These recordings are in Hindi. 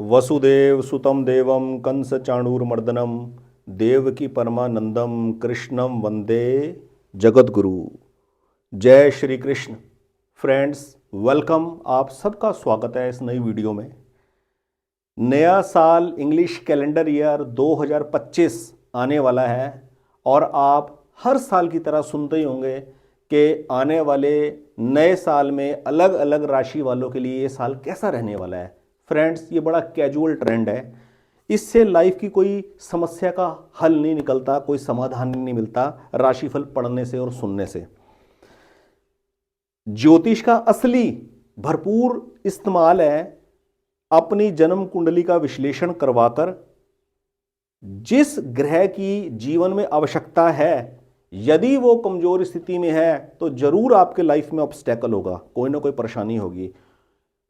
वसुदेव सुतं देवं कंस चाणूरमर्दनम देवकी परमानंदम कृष्णम वंदे जगद्गुरु। जय श्री कृष्ण। Friends, welcome. आप सबका स्वागत है इस नई वीडियो में। नया साल इंग्लिश कैलेंडर ईयर 2025 आने वाला है और आप हर साल की तरह सुनते ही होंगे कि आने वाले नए साल में अलग अलग राशि वालों के लिए ये साल कैसा रहने वाला है। फ्रेंड्स, ये बड़ा कैजुअल ट्रेंड है। इससे लाइफ की कोई समस्या का हल नहीं निकलता, कोई समाधान नहीं मिलता राशिफल पढ़ने से और सुनने से। ज्योतिष का असली भरपूर इस्तेमाल है अपनी जन्म कुंडली का विश्लेषण करवाकर जिस ग्रह की जीवन में आवश्यकता है, यदि वो कमजोर स्थिति में है तो जरूर आपके लाइफ में ऑब्स्टेकल होगा, कोई ना कोई परेशानी होगी।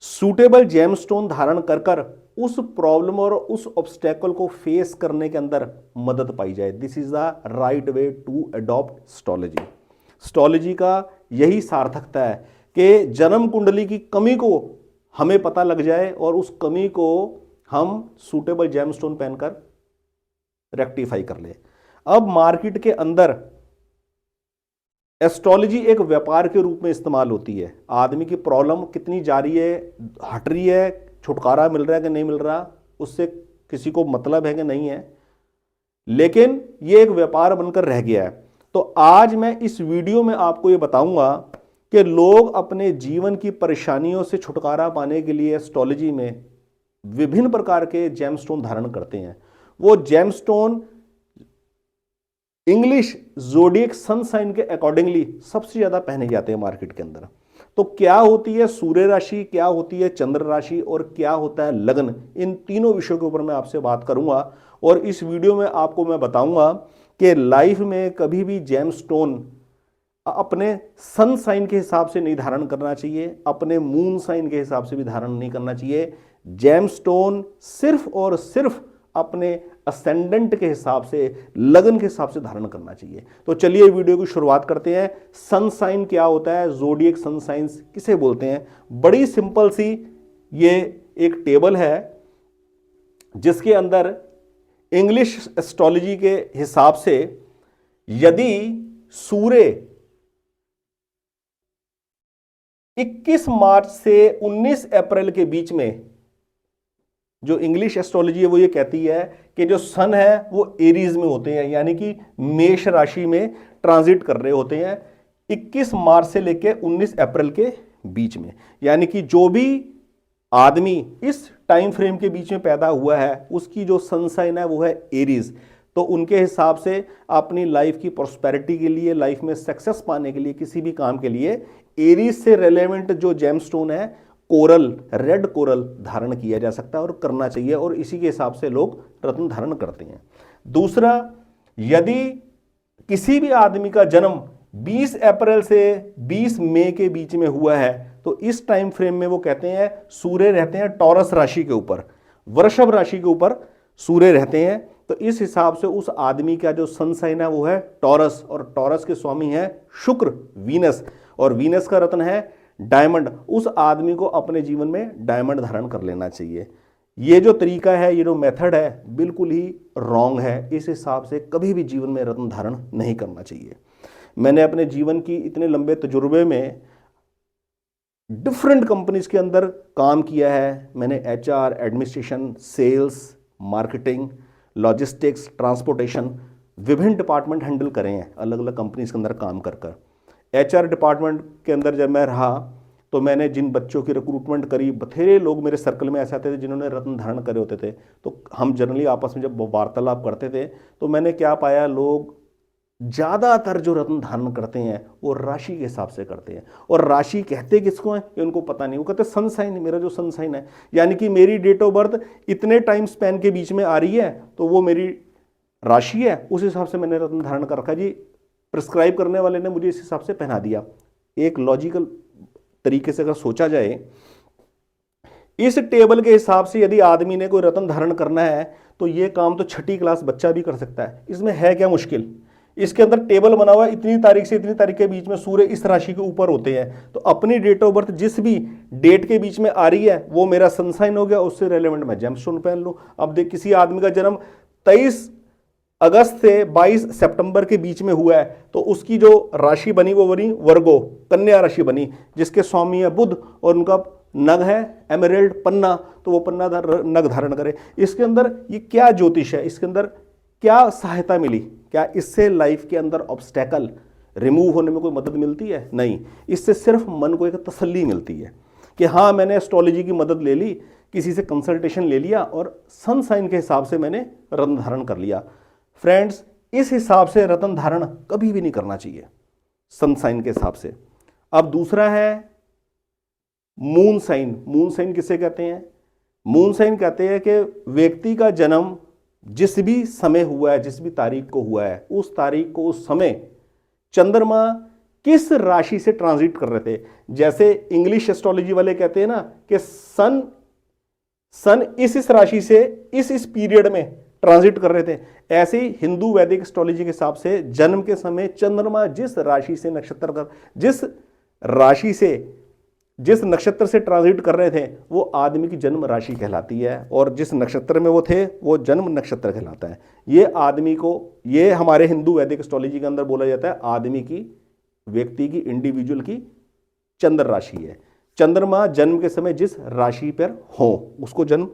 सूटेबल जेमस्टोन धारण कर कर उस प्रॉब्लम और उस ऑब्स्टेकल को फेस करने के अंदर मदद पाई जाए। This is the right way to adopt astrology. Astrology का यही सार्थकता है कि जन्म कुंडली की कमी को हमें पता लग जाए और उस कमी को हम सूटेबल जेमस्टोन पहनकर रेक्टिफाई कर ले। अब मार्केट के अंदर एस्ट्रोलॉजी एक व्यापार के रूप में इस्तेमाल होती है। आदमी की प्रॉब्लम कितनी जा रही है, हट रही है, छुटकारा मिल रहा है कि नहीं मिल रहा, उससे किसी को मतलब है कि नहीं है, लेकिन ये एक व्यापार बनकर रह गया है। तो आज मैं इस वीडियो में आपको ये बताऊंगा कि लोग अपने जीवन की परेशानियों से छुटकारा पाने के लिए एस्ट्रोलॉजी में विभिन्न प्रकार के जेमस्टोन धारण करते हैं। वो gemstone English zodiac sun sign के अकॉर्डिंगली सबसे ज्यादा पहने जाते हैं मार्केट के अंदर। तो क्या होती है सूर्य राशि, क्या होती है चंद्र राशि और क्या होता है लग्न, इन तीनों विषयों के ऊपर मैं आपसे बात करूंगा। और इस वीडियो में आपको मैं बताऊंगा कि लाइफ में कभी भी जेमस्टोन अपने सन साइन के हिसाब से नहीं धारण करना चाहिए, अपने मून साइन के हिसाब से भी धारण नहीं करना चाहिए। जेमस्टोन सिर्फ और सिर्फ अपने असेंडेंट के हिसाब से, लगन के हिसाब से धारण करना चाहिए। तो चलिए वीडियो की शुरुआत करते हैं। सन साइन क्या होता है, जोडिएक सन साइंस किसे बोलते हैं? बड़ी सिंपल सी ये एक टेबल है जिसके अंदर इंग्लिश एस्ट्रोलॉजी के हिसाब से यदि सूर्य 21 मार्च से 19 अप्रैल के बीच में, जो इंग्लिश एस्ट्रोलॉजी है वो ये कहती है कि जो सन है वो एरीज में होते हैं, यानी कि मेष राशि में ट्रांजिट कर रहे होते हैं 21 मार्च से लेकर 19 अप्रैल के बीच में। यानी कि जो भी आदमी इस टाइम फ्रेम के बीच में पैदा हुआ है उसकी जो सन साइन है वो है एरीज। तो उनके हिसाब से अपनी लाइफ की प्रॉस्पेरिटी के लिए, लाइफ में सक्सेस पाने के लिए, किसी भी काम के लिए एरीज से रेलेवेंट जो जेमस्टोन है कोरल, रेड कोरल धारण किया जा सकता है और करना चाहिए, और इसी के हिसाब से लोग रत्न धारण करते हैं। दूसरा, यदि किसी भी आदमी का जन्म 20 अप्रैल से 20 मई के बीच में हुआ है तो इस टाइम फ्रेम में वो कहते हैं सूर्य रहते हैं टॉरस राशि के ऊपर, वृषभ राशि के ऊपर सूर्य रहते हैं। तो इस हिसाब से उस आदमी का जो सन साइन है वो है टॉरस, और टॉरस के स्वामी है शुक्र, वीनस, और वीनस का रत्न है डायमंड। उस आदमी को अपने जीवन में डायमंड धारण कर लेना चाहिए। ये जो तरीका है, ये जो मेथड है, बिल्कुल ही रॉन्ग है। इस हिसाब से कभी भी जीवन में रत्न धारण नहीं करना चाहिए। मैंने अपने जीवन की इतने लंबे तजुर्बे में डिफरेंट कंपनीज के अंदर काम किया है। मैंने HR, administration, sales, marketing, logistics, transportation, विभिन्न डिपार्टमेंट हैंडल करे हैं अलग अलग कंपनीज के अंदर काम कर कर। HR डिपार्टमेंट के अंदर जब मैं रहा तो मैंने जिन बच्चों की रिक्रूटमेंट करी, बथेरे लोग मेरे सर्कल में ऐसे आते थे जिन्होंने रत्न धारण करे होते थे। तो हम जनरली आपस में जब वार्तालाप करते थे तो मैंने क्या पाया, लोग ज़्यादातर जो रत्न धारण करते हैं वो राशि के हिसाब से करते हैं। और राशि कहते किसको हैं ये उनको पता नहीं। वो कहते सन साइन, मेरा जो सन साइन है, यानी कि मेरी डेट ऑफ बर्थ इतने टाइम स्पैन के बीच में आ रही है तो वो मेरी राशि है, उस हिसाब से मैंने रत्न धारण कर रखा। जी, प्रिस्क्राइब करने वाले ने मुझे इस हिसाब से पहना दिया। एक लॉजिकल तरीके से अगर सोचा जाए, इस टेबल के हिसाब से यदि आदमी ने कोई रत्न धारण करना है तो यह काम तो 6ठी क्लास बच्चा भी कर सकता है। इसमें है क्या मुश्किल? इसके अंदर टेबल बना हुआ है, इतनी तारीख से इतनी तारीख के बीच में सूर्य इस राशि के ऊपर होते हैं। तो अपनी डेट ऑफ बर्थ जिस भी डेट के बीच में आ रही है वो मेरा सन साइन हो गया, उससे रेलेवेंट मैं जेमस्टोन पहन लूं। अब देख, किसी आदमी का जन्म 23 अगस्त से 22 सितंबर के बीच में हुआ है, तो उसकी जो राशि बनी वो बनी वर्गो, कन्या राशि बनी, जिसके स्वामी है बुध और उनका नग है एमरेल्ड पन्ना, तो वो पन्ना नग धारण करे। इसके अंदर ये क्या ज्योतिष है, इसके अंदर क्या सहायता मिली, क्या इससे लाइफ के अंदर ऑब्स्टेकल रिमूव होने में कोई मदद मिलती है? नहीं, इससे सिर्फ मन को एक तसल्ली मिलती है कि हाँ मैंने एस्ट्रोलॉजी की मदद ले ली, किसी से कंसल्टेशन ले लिया और सन साइन के हिसाब से मैंने रत्न धारण कर लिया। फ्रेंड्स, इस हिसाब से रत्न धारण कभी भी नहीं करना चाहिए, सन साइन के हिसाब से। अब दूसरा है मून साइन। मून साइन किसे कहते हैं? मून साइन कहते हैं कि व्यक्ति का जन्म जिस भी समय हुआ है, जिस भी तारीख को हुआ है, उस तारीख को उस समय चंद्रमा किस राशि से ट्रांजिट कर रहे थे। जैसे इंग्लिश एस्ट्रोलॉजी वाले कहते हैं ना कि सन इस राशि से इस पीरियड में ट्रांजिट कर रहे थे, ऐसे ही हिंदू वैदिक एस्ट्रोलॉजी के हिसाब से जन्म के समय चंद्रमा जिस राशि से जिस नक्षत्र से ट्रांजिट कर रहे थे वो आदमी की जन्म राशि कहलाती है, और जिस नक्षत्र में वो थे वो जन्म नक्षत्र कहलाता है। ये आदमी को, ये हमारे हिंदू वैदिक एस्ट्रोलॉजी के अंदर बोला जाता है आदमी की, व्यक्ति की, इंडिविजुअल की चंद्र राशि है। चंद्रमा जन्म के समय जिस राशि पर हो उसको जन्म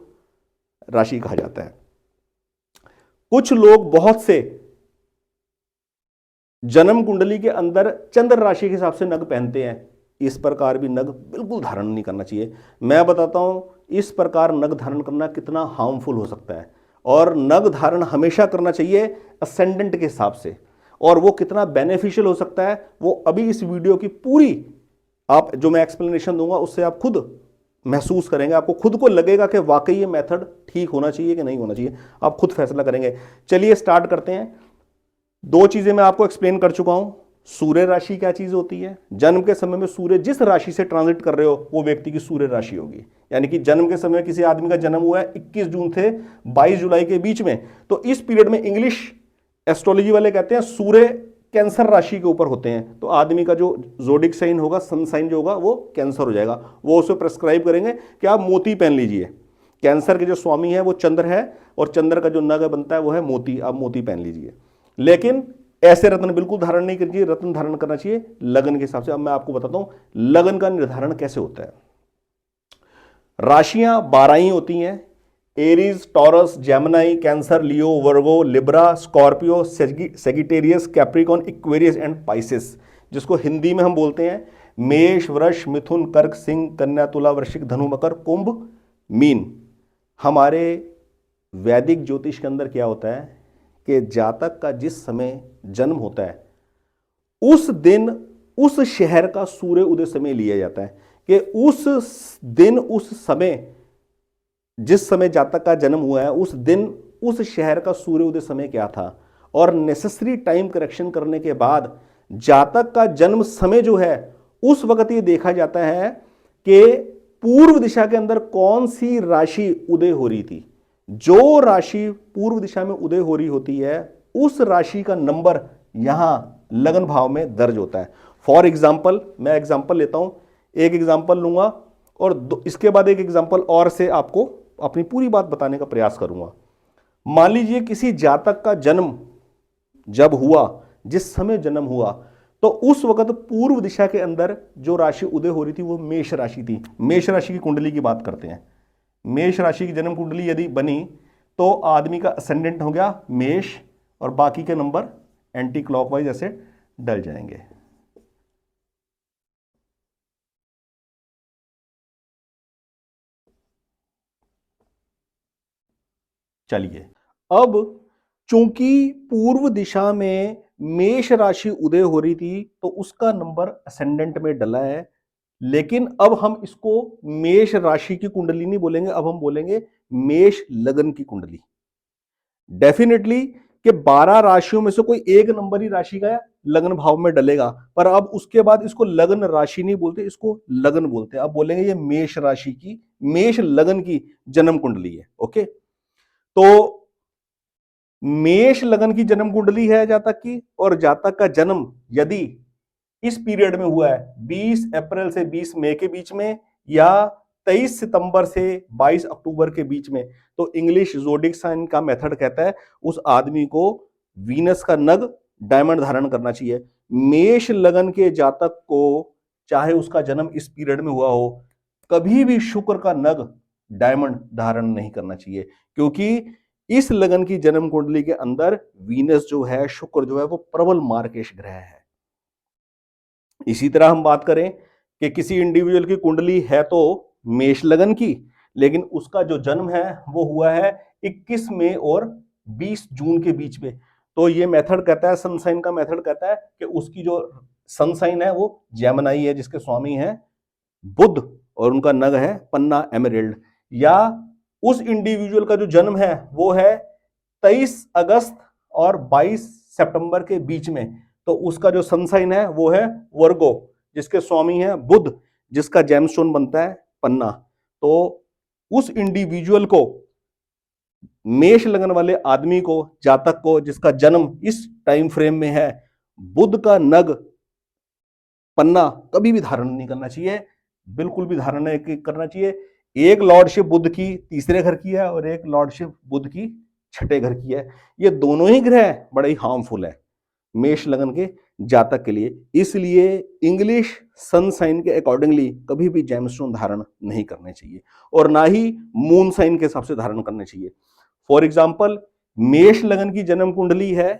राशि कहा जाता है। कुछ लोग बहुत से जन्म कुंडली के अंदर चंद्र राशि के हिसाब से नग पहनते हैं, इस प्रकार भी नग बिल्कुल धारण नहीं करना चाहिए। मैं बताता हूं इस प्रकार नग धारण करना कितना हार्मफुल हो सकता है, और नग धारण हमेशा करना चाहिए असेंडेंट के हिसाब से, और वो कितना बेनिफिशियल हो सकता है वो अभी इस वीडियो की पूरी आप जो मैं एक्सप्लेनेशन दूंगा उससे आप खुद महसूस करेंगे, आपको खुद को लगेगा कि वाकई ये मेथड ठीक होना चाहिए कि नहीं होना चाहिए, आप खुद फैसला करेंगे। चलिए स्टार्ट करते हैं। दो चीजें मैं आपको एक्सप्लेन कर चुका हूं। सूर्य राशि क्या चीज होती है? जन्म के समय में सूर्य जिस राशि से ट्रांजिट कर रहे हो वो व्यक्ति की सूर्य राशि होगी। यानी कि जन्म के समय किसी आदमी का जन्म हुआ है 21 जून से 22 जुलाई के बीच में, तो इस पीरियड में इंग्लिश एस्ट्रोलॉजी वाले कहते हैं सूर्य कैंसर राशि के ऊपर होते हैं, तो आदमी का जो जोडिक साइन होगा, सन साइन जो होगा वो कैंसर हो जाएगा। वो उसे प्रेस्क्राइब करेंगे कि आप मोती पहन लीजिए। कैंसर के जो स्वामी है वो चंद्र है, और चंद्र का जो नग बनता है वो है मोती, आप मोती पहन लीजिए। लेकिन ऐसे रत्न बिल्कुल धारण नहीं करना चाहिए, रत्न धारण करना चाहिए लगन के हिसाब से। अब मैं आपको बताता हूं लगन का निर्धारण कैसे होता है। राशियां 12 ही होती हैं, Aries, taurus, Gemini, cancer, Leo, Virgo, Libra, Scorpio, Sagittarius, Capricorn, Aquarius and Pisces, जिसको हिंदी में हम बोलते हैं मेष, वृष, मिथुन, कर्क, सिंह, कन्या, तुला, वृश्चिक, धनु, मकर, कुंभ, मीन। हमारे वैदिक ज्योतिष के अंदर क्या होता है कि जातक का जिस समय जन्म होता है उस दिन उस शहर का सूर्य उदय समय लिया जाता है कि उस दिन उस समय जिस समय जातक का जन्म हुआ है उस दिन उस शहर का सूर्य उदय समय क्या था, और नेसेसरी टाइम करेक्शन करने के बाद जातक का जन्म समय जो है उस वक्त ये देखा जाता है कि पूर्व दिशा के अंदर कौन सी राशि उदय हो रही थी। जो राशि पूर्व दिशा में उदय हो रही होती है उस राशि का नंबर यहां लगन भाव में दर्ज होता है। फॉर एग्जाम्पल, मैं एग्जाम्पल लेता हूं, एक एग्जाम्पल लूंगा और इसके बाद एक एग्जाम्पल और से आपको अपनी पूरी बात बताने का प्रयास करूंगा। मान लीजिए किसी जातक का जन्म जब हुआ, जिस समय जन्म हुआ, तो उस वक्त पूर्व दिशा के अंदर जो राशि उदय हो रही थी वो मेष राशि थी। मेष राशि की कुंडली की बात करते हैं। मेष राशि की जन्म कुंडली यदि बनी तो आदमी का असेंडेंट हो गया मेष, और बाकी के नंबर एंटी क्लॉकवाइज ऐसे डल जाएंगे। चलिए, अब चूंकि पूर्व दिशा में मेष राशि उदय हो रही थी तो उसका नंबर असेंडेंट में डला है, लेकिन अब हम इसको मेष राशि की कुंडली नहीं बोलेंगे, अब हम बोलेंगे मेष लगन की कुंडली। डेफिनेटली कि 12 राशियों में से कोई एक नंबर ही राशि का लगन भाव में डलेगा, पर अब उसके बाद इसको लगन राशि नहीं बोलते, इसको लगन बोलते हैं। अब बोलेंगे ये मेष राशि की, मेष लगन की जन्म कुंडली है। ओके, तो मेष लगन की जन्म कुंडली है जातक की, और जातक का जन्म यदि इस पीरियड में हुआ है 20 अप्रैल से 20 मई के बीच में, या 23 सितंबर से 22 अक्टूबर के बीच में, तो इंग्लिश ज़ोडिक साइन का मेथड कहता है उस आदमी को वीनस का नग डायमंड धारण करना चाहिए। मेष लगन के जातक को चाहे उसका जन्म इस पीरियड में हुआ हो, कभी भी शुक्र का नग डायमंड धारण नहीं करना चाहिए, क्योंकि इस लगन की जन्म कुंडली के अंदर वीनस जो है, शुक्र जो है, वो प्रबल मार्केश ग्रह है। इसी तरह हम बात करें कि किसी इंडिविजुअल की कुंडली है तो मेष लगन की, लेकिन उसका जो जन्म है वो हुआ है 21 मई और 20 जून के बीच में, तो ये मेथड कहता है, सनसाइन का मेथड कहता है कि उसकी जो सनसाइन है वो जेमिनी है, जिसके स्वामी है बुध, और उनका नग है पन्ना एमरेल्ड। या उस इंडिविजुअल का जो जन्म है वो है 23 अगस्त और 22 सितंबर के बीच में, तो उसका जो सनसाइन है वो है वर्गो, जिसके स्वामी है बुध, जिसका जेमस्टोन बनता है पन्ना। तो उस इंडिविजुअल को, मेष लगन वाले आदमी को, जातक को, जिसका जन्म इस टाइम फ्रेम में है, बुध का नग पन्ना कभी भी धारण नहीं करना चाहिए, बिल्कुल भी धारण नहीं करना चाहिए। एक लॉर्डशिप बुध की तीसरे घर की है और एक लॉर्डशिप बुध की छठे घर की है। ये दोनों ही ग्रह बड़े ही हार्मफुल है मेष लगन के जातक के लिए, इसलिए इंग्लिश सन साइन के अकॉर्डिंगली कभी भी जेमस्टोन धारण नहीं करने चाहिए, और ना ही मून साइन के हिसाब से धारण करने चाहिए। फॉर एग्जाम्पल, मेष लगन की जन्म कुंडली है,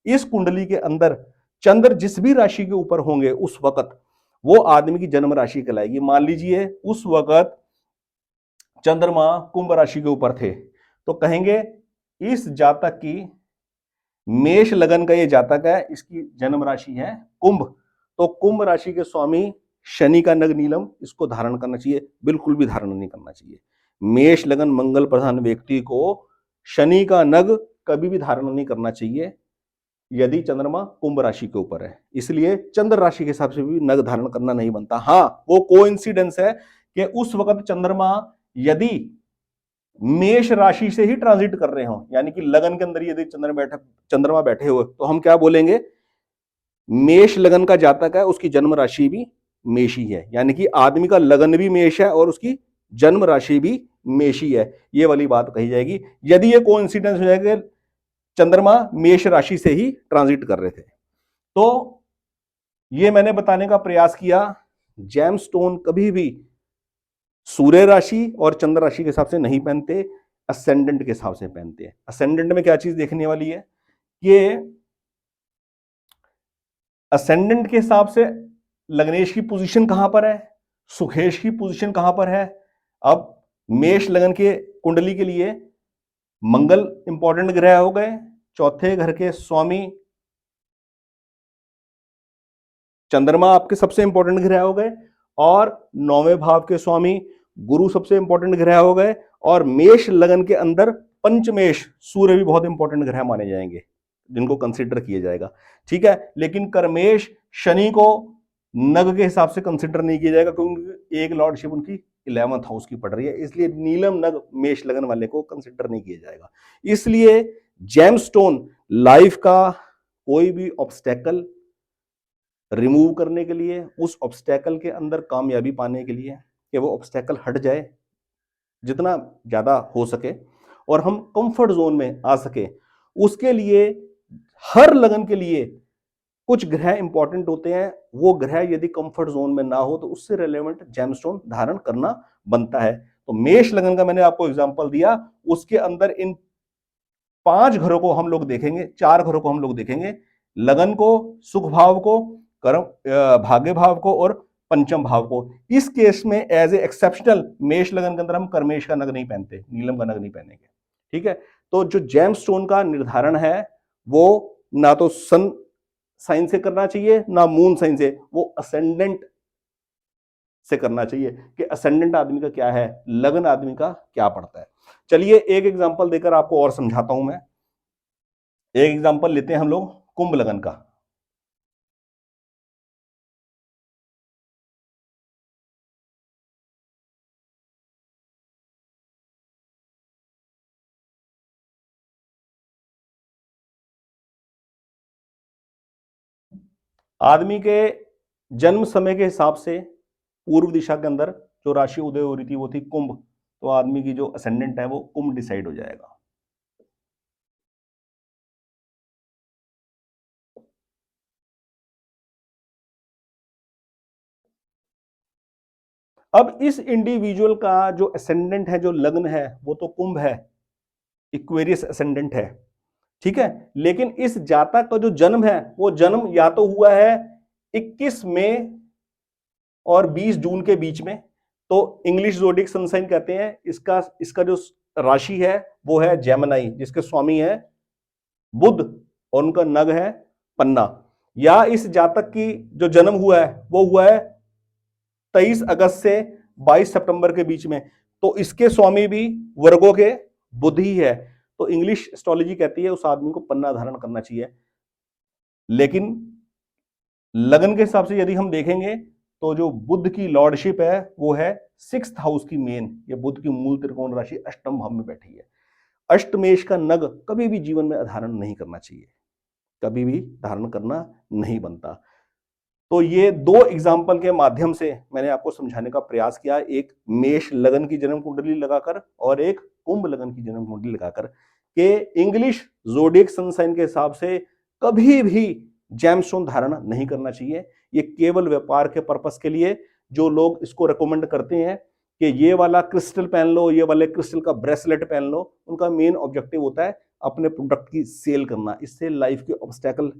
इस कुंडली के अंदर चंद्र जिस भी राशि के ऊपर होंगे उस वक्त वो आदमी की जन्म राशि कहलाएगी। मान लीजिए उस वक्त चंद्रमा कुंभ राशि के ऊपर थे, तो कहेंगे इस जातक की, मेष लगन का ये जातक है, इसकी जन्म राशि है कुंभ, तो कुंभ राशि के स्वामी शनि का नग नीलम, इसको धारण करना चाहिए, बिल्कुल भी धारण नहीं करना चाहिए। मेष लगन मंगल प्रधान व्यक्ति को शनि का नग कभी भी धारण नहीं करना चाहिए यदि चंद्रमा कुंभ राशि के ऊपर है, इसलिए चंद्र राशि के हिसाब से भी नग धारण करना नहीं बनता। हाँ, वो कोइंसिडेंस है कि उस वक्त चंद्रमा यदि मेष राशि से ही ट्रांजिट कर रहे हो, यानी कि लगन के अंदर यदि चंद्रमा बैठे हुए, तो हम क्या बोलेंगे, मेष लगन का जातक है, उसकी जन्म राशि भी मेषी है, यानी कि आदमी का लगन भी मेष है और उसकी जन्म राशि भी मेषी है, ये वाली बात कही जाएगी यदि ये कोइंसिडेंस हो जाएगा चंद्रमा मेष राशि से ही ट्रांजिट कर रहे थे। तो ये मैंने बताने का प्रयास किया, जेमस्टोन कभी भी सूर्य राशि और चंद्र राशि के हिसाब से नहीं पहनते, असेंडेंट के हिसाब से पहनते हैं। असेंडेंट में क्या चीज देखने वाली है कि असेंडेंट के हिसाब से लग्नेश की पोजीशन कहां पर है, सुखेश की पोजीशन कहां पर है। अब मेष लगन के कुंडली के लिए मंगल इंपॉर्टेंट ग्रह हो गए, चौथे घर के स्वामी चंद्रमा आपके सबसे इंपॉर्टेंट ग्रह हो गए, और नौवें भाव के स्वामी गुरु सबसे इंपॉर्टेंट ग्रह हो गए, और मेष लगन के अंदर पंचमेश सूर्य भी बहुत इंपॉर्टेंट ग्रह माने जाएंगे जिनको कंसिडर किया जाएगा। ठीक है, लेकिन कर्मेश शनि को नग के हिसाब से कंसिडर नहीं किया जाएगा, क्योंकि एक लॉर्डशिप उनकी 11th हाउस की पड़ रही है, इसलिए नीलम नग मेष लगन वाले को कंसिडर नहीं किया जाएगा। इसलिए जेमस्टोन लाइफ का कोई भी ऑब्स्टेकल रिमूव करने के लिए, उस ऑब्स्टेकल के अंदर कामयाबी पाने के लिए, कि वो ऑब्स्टेकल हट जाए जितना ज्यादा हो सके और हम कंफर्ट जोन में आ सके, उसके लिए हर लगन के लिए कुछ ग्रह इंपॉर्टेंट होते हैं। वो ग्रह यदि कंफर्ट जोन में ना हो तो उससे रिलेवेंट जेमस्टोन धारण करना बनता है। तो मेष लगन का मैंने आपको एग्जांपल दिया, उसके अंदर इन 5 घरों को हम लोग देखेंगे, 4 घरों को हम लोग देखेंगे, लगन को, सुख भाव को, कर्म भाग्य भाव को और पंचम भाव को। इस केस में एज ए एक्सेप्शनल मेष लगन के अंदर हम कर्मेश का नग नहीं पहनते, नीलम का नग नहीं पहनेंगे। ठीक है, तो जो जेम स्टोन का निर्धारण है वो ना तो सन साइन से करना चाहिए ना मून साइन से, वो असेंडेंट से करना चाहिए कि असेंडेंट आदमी का क्या है, लगन आदमी का क्या पड़ता है। चलिए एक एग्जांपल देकर आपको और समझाता हूं मैं। एक एग्जांपल लेते हैं हम लोग कुंभ लगन का। आदमी के जन्म समय के हिसाब से पूर्व दिशा के अंदर जो राशि उदय हो रही थी वो थी कुंभ, तो आदमी की जो असेंडेंट है वो कुंभ डिसाइड हो जाएगा। अब इस इंडिविजुअल का जो असेंडेंट है, जो लग्न है, वो तो कुंभ है, इक्वेरियस असेंडेंट है, ठीक है। लेकिन इस जातक का जो जन्म है वो जन्म या तो हुआ है 21 मई और 20 जून के बीच में, तो इंग्लिश ज़ोडिएक सन साइन कहते हैं। इसका इसका जो राशि है वो है जेमिनी, जिसके स्वामी है बुध और उनका नग है पन्ना। या इस जातक की जो जन्म हुआ है वो हुआ है 23 अगस्त से 22 सितंबर के बीच में, तो इसके स्वामी भी वर्गों के बुध ही है। तो इंग्लिश एस्ट्रोलॉजी कहती है उस आदमी को पन्ना धारण करना चाहिए। लेकिन लगन के हिसाब से यदि हम देखेंगे तो जो बुध की लॉर्डशिप है वो है 6th हाउस की मेन, ये बुध की मूल त्रिकोण राशि अष्टम भाव में बैठी है। अष्टमेश का नग कभी भी जीवन में धारण नहीं करना चाहिए, कभी भी धारण करना नहीं बनता। तो ये दो एग्जाम्पल के माध्यम से मैंने आपको समझाने का प्रयास किया, एक मेष लगन की जन्म कुंडली लगाकर और एक कुंभ लगन की जन्म कुंडली लगाकर, कि इंग्लिश ज़ोडिएक सन साइन के हिसाब से कभी भी जेमस्टोन धारण नहीं करना चाहिए। ये केवल व्यापार के पर्पस के लिए जो लोग इसको रेकमेंड करते हैं कि ये वाला क्रिस्टल पहन लो, ये वाले क्रिस्टल का ब्रेसलेट पहन लो, उनका मेन ऑब्जेक्टिव होता है अपने प्रोडक्ट की सेल करना। इससे लाइफ के ऑब्स्टेकल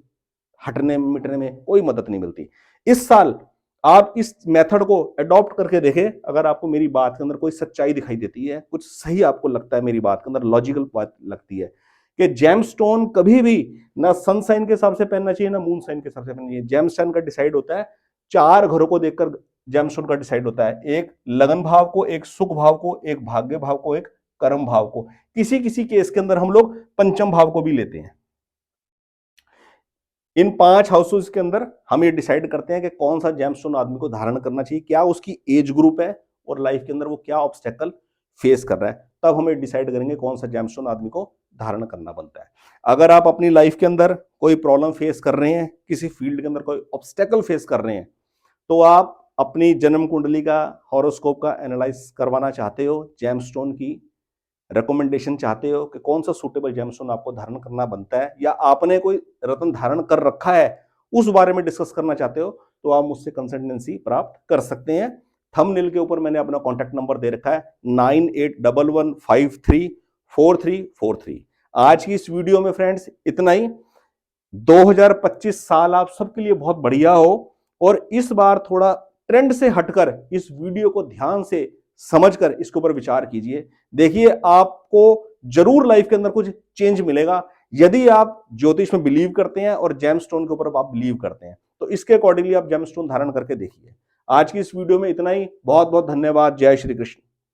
हटने मिटने में कोई मदद नहीं मिलती। इस साल आप इस मेथड को अडॉप्ट करके देखें, अगर आपको मेरी बात के अंदर कोई सच्चाई दिखाई देती है, कुछ सही आपको लगता है, मेरी बात के अंदर लॉजिकल बात लगती है कि जेमस्टोन कभी भी ना सन साइन के हिसाब से पहनना चाहिए ना मून साइन के हिसाब से पहनना चाहिए। जेमस्टोन का डिसाइड होता है 4 घरों को देखकर, जेमस्टोन का डिसाइड होता है एक लगन भाव को, एक सुख भाव को, एक भाग्य भाव को, एक कर्म भाव को। किसी किसी केस के अंदर हम लोग पंचम भाव को भी लेते हैं। इन 5 हाउसेस के अंदर हम ये डिसाइड करते हैं कि कौन सा जेमस्टोन आदमी को धारण करना चाहिए, क्या उसकी एज ग्रुप है और लाइफ के अंदर वो क्या ऑब्स्टेकल फेस कर रहा है, तब हमें डिसाइड करेंगे कौन सा जेमस्टोन आदमी को धारण करना बनता है। अगर आप अपनी लाइफ के अंदर कोई प्रॉब्लम फेस कर रहे हैं, किसी फील्ड के अंदर कोई ऑब्स्टेकल फेस कर रहे हैं, तो आप अपनी जन्म कुंडली का, हॉरोस्कोप का एनालाइज करवाना चाहते हो, जेमस्टोन की रिकमेंडेशन चाहते हो कि कौन सा सूटेबल जेमस्टोन आपको धारण करना बनता है, या आपने कोई रत्न धारण कर रखा है उस बारे में डिस्कस करना चाहते हो, तो आप मुझसे कंसल्टेंसी प्राप्त कर सकते हैं। थंबनेल के ऊपर मैंने अपना कॉन्टैक्ट नंबर दे रखा है 9811534343। आज की इस वीडियो में फ्रेंड्स इतना ही। 2025 साल आप सबके लिए बहुत बढ़िया हो, और इस बार थोड़ा ट्रेंड से हटकर इस वीडियो को ध्यान से समझकर इसके ऊपर विचार कीजिए। देखिए आपको जरूर लाइफ के अंदर कुछ चेंज मिलेगा, यदि आप ज्योतिष में बिलीव करते हैं और जेमस्टोन के ऊपर आप बिलीव करते हैं, तो इसके अकॉर्डिंगली आप जेमस्टोन धारण करके देखिए। आज की इस वीडियो में इतना ही। बहुत बहुत धन्यवाद। जय श्री कृष्ण।